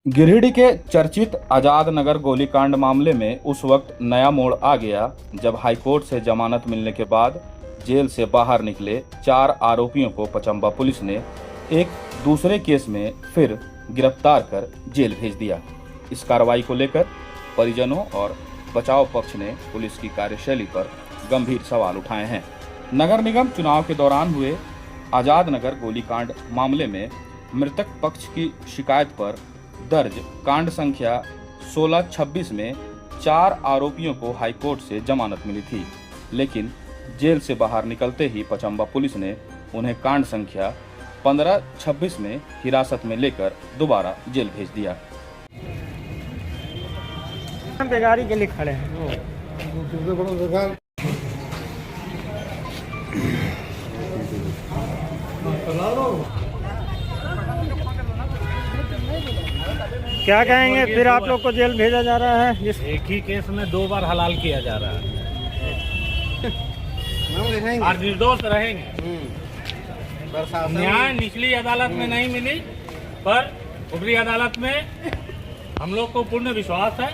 गिरिडीह के चर्चित आजाद नगर गोलीकांड मामले में उस वक्त नया मोड़ आ गया जब हाईकोर्ट से जमानत मिलने के बाद जेल से बाहर निकले 4 आरोपियों को पचंबा पुलिस ने एक दूसरे केस में फिर गिरफ्तार कर जेल भेज दिया। इस कार्रवाई को लेकर परिजनों और बचाव पक्ष ने पुलिस की कार्यशैली पर गंभीर सवाल उठाए हैं। नगर निगम चुनाव के दौरान हुए आजाद नगर गोलीकांड मामले में मृतक पक्ष की शिकायत पर दर्ज कांड संख्या 1626 में 4 आरोपियों को हाईकोर्ट से जमानत मिली थी, लेकिन जेल से बाहर निकलते ही पचंबा पुलिस ने उन्हें कांड संख्या 1526 में हिरासत में लेकर दोबारा जेल भेज दिया। बेगारी के लिए खड़े हैं। क्या कहेंगे? फिर आप लोग को जेल भेजा जा रहा है। जिस एक ही केस में 2 बार हलाल किया जा रहा है और निर्दोष रहेंगे। न्याय निचली अदालत में नहीं मिली, पर ऊपरी अदालत में हम लोग को पूर्ण विश्वास है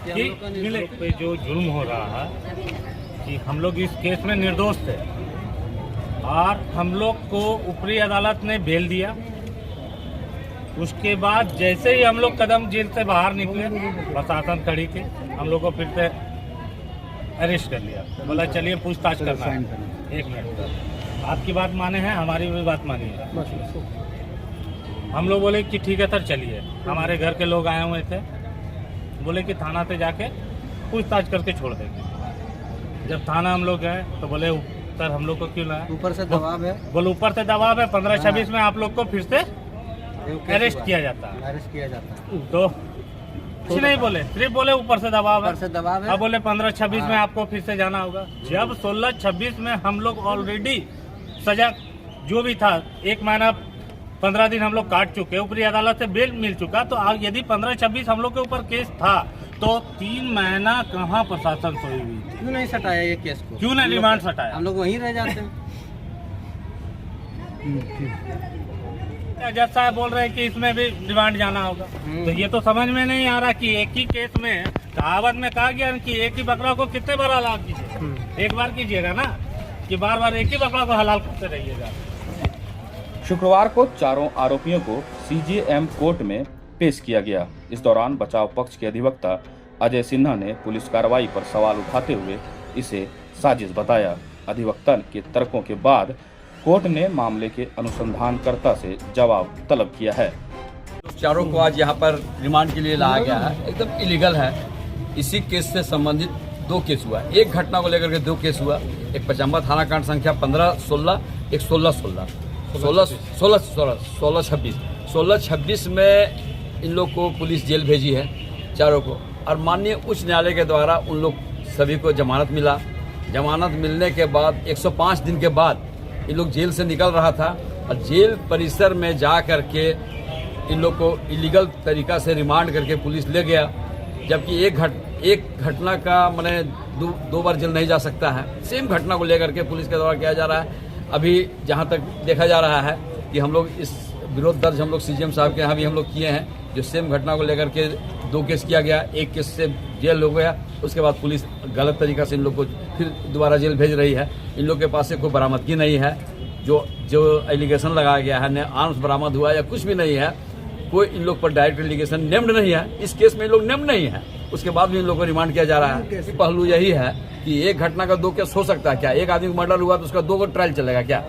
कि मिले। पे जो जुल्म हो रहा है कि हम लोग इस केस में निर्दोष थे और हम लोग को ऊपरी अदालत ने बेल दिया। उसके बाद जैसे ही हम लोग कदम जेल से बाहर निकले, प्रशासन खड़ी के हम लोग को फिर से अरेस्ट कर लिया। बोला चलिए पूछताछ करना है। 1 मिनट, आपकी बात माने हैं, हमारी भी बात मानी है। हम लोग बोले कि ठीक है सर चलिए। हमारे घर के लोग आए हुए थे, बोले कि थाना पे जाके पूछताछ करके छोड़ देंगे। जब थाना हम लोग गए तो बोले सर हम लोग को क्यों लाया? ऊपर से दबाव है। बोले ऊपर से दबाव है, 1526 में आप लोग को फिर से अरेस्ट किया जाता है। तो कुछ नहीं बोले, सिर्फ बोले ऊपर से दबाव है। अब बोले 1526 में आपको फिर से जाना होगा। जब 1626 में हम लोग ऑलरेडी सजा जो भी था 1 महीना 15 दिन हम लोग काट चुके, ऊपरी अदालत से बेल मिल चुका। तो यदि 1526 हम लोग के ऊपर केस था तो 3 महीना कहाँ प्रशासन सोई हुई थी? क्यों नहीं सटाया ये केस को? क्यों नहीं रिमांड सटाया? हम लोग वहीं रह जाते हैं। जज साहब बोल रहे हैं कि इसमें भी रिमांड जाना होगा। तो ये तो समझ में नहीं आ रहा कि एक ही केस में, कहावत में कहा गया कि एक ही बकरा को कितने बार हलाल कीजिए। एक बार कीजिएगा ना, कि बार बार एक ही बकरा को हलाल करते रहिएगा। शुक्रवार को चारों आरोपियों को CJM कोर्ट में पेश किया गया। इस दौरान बचाव पक्ष के अधिवक्ता अजय सिन्हा ने पुलिस कार्रवाई पर सवाल उठाते हुए इसे साजिश बताया। अधिवक्ता के तर्कों के बाद कोर्ट ने मामले के अनुसंधानकर्ता से जवाब तलब किया है। चारों को आज यहाँ पर रिमांड के लिए लाया गया है। एकदम इलीगल है। इसी केस से संबंधित 2 केस हुआ। एक घटना को लेकर के 2 केस हुआ। एक पचंबा थाना कांड संख्या 1516, एक 1626 में इन लोग को पुलिस जेल भेजी है, चारों को। और माननीय उच्च न्यायालय के द्वारा उन लोग सभी को जमानत मिला। जमानत मिलने के बाद 105 दिन के बाद इन लोग जेल से निकल रहा था और जेल परिसर में जा करके इन लोग को इलीगल तरीका से रिमांड करके पुलिस ले गया। जबकि एक घटना का मैंने 2 बार जेल नहीं जा सकता है। सेम घटना को लेकर के पुलिस के द्वारा किया जा रहा है। अभी जहां तक देखा जा रहा है कि हम लोग इस विरोध दर्ज हम लोग CJM साहब के यहाँ भी हम लोग किए हैं, जो सेम घटना को लेकर के 2 केस किया गया। एक केस से जेल हो गया, उसके बाद पुलिस गलत तरीका से इन लोग को फिर दोबारा जेल भेज रही है। इन लोग के पास से कोई बरामदगी नहीं है। जो एलिगेशन लगाया गया है, न आर्म्स बरामद हुआ या कुछ भी नहीं है। कोई इन लोग पर डायरेक्ट एलिगेशन नेम्ड नहीं है। इस केस में इन लोग नेम्ड नहीं है। उसके बाद भी इन लोग को रिमांड किया जा रहा है। पहलू यही है कि एक घटना का 2 केस हो सकता है क्या? एक आदमी को मर्डर हुआ तो उसका 2 ट्रायल चलेगा क्या?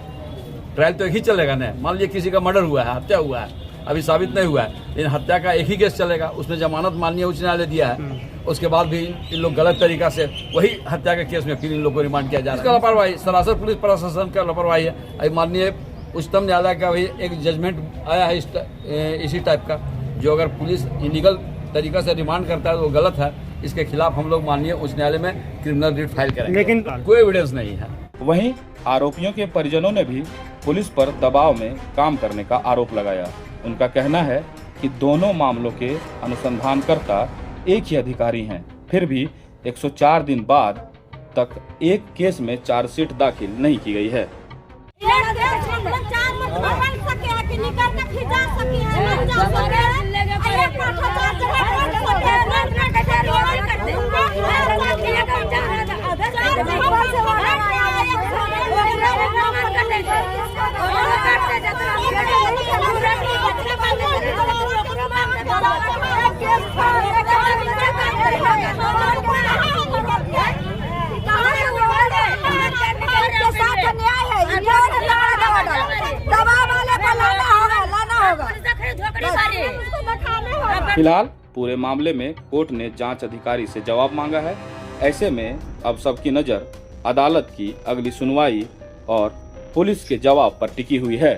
ट्रायल तो एक ही चलेगा ना। मान लीजिए किसी का मर्डर हुआ है, हत्या हुआ है, अभी साबित नहीं हुआ है, लेकिन हत्या का एक ही केस चलेगा। उसने जमानत माननीय उच्च न्यायालय दिया है। उसके बाद भी इन लोग गलत तरीका से वही हत्या के केस में फिर इन लोग को रिमांड किया जा रहा है। इसका लापरवाही, सरासर पुलिस प्रशासन का लापरवाही है। अभी माननीय उच्चतम न्यायालय का भी एक जजमेंट आया है इसी टाइप का, जो अगर पुलिस इलीगल तरीका से रिमांड करता है तो वो गलत है। इसके खिलाफ हम लोग माननीय उच्च न्यायालय में क्रिमिनल रिट फाइल करेंगे, लेकिन कोई एविडेंस नहीं है। वहीं आरोपियों के परिजनों ने भी पुलिस पर दबाव में काम करने का आरोप लगाया। उनका कहना है कि दोनों मामलों के अनुसंधानकर्ता एक ही अधिकारी हैं, फिर भी 104 दिन बाद तक एक केस में चार्जशीट दाखिल नहीं की गई है। निकल के खिंचा सके हैं, नौकरी करे। फिलहाल पूरे मामले में कोर्ट ने जांच अधिकारी से जवाब मांगा है। ऐसे में अब सबकी नजर अदालत की अगली सुनवाई और पुलिस के जवाब पर टिकी हुई है।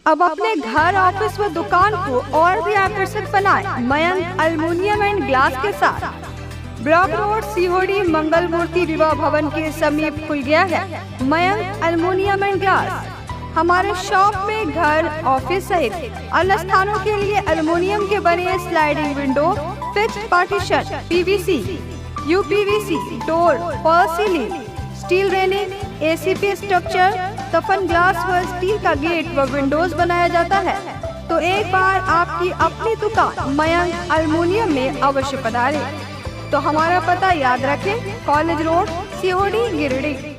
अब अपने घर, ऑफिस व दुकान को और भी आकर्षक बनाएं मयंक एल्युमिनियम एंड ग्लास के साथ। ब्लॉक रोड सीहोड़ी मंगल मूर्ति विवाह भवन के समीप खुल गया है मयंक एल्युमिनियम एंड ग्लास। हमारे शॉप में घर, ऑफिस सहित अन्य स्थानों के लिए एल्युमिनियम के बने sliding window, fixed partition, PVC, UPVC, door, fall ceiling, steel railing, ACP structure, toughen glass व स्टील का गेट व विंडोज बनाया जाता है। तो एक बार आपकी अपनी दुकान मयंक एल्युमिनियम में अवश्य पधारें। तो हमारा पता याद रखें, कॉलेज रोड, सीहोड़ी, गिरिडीह।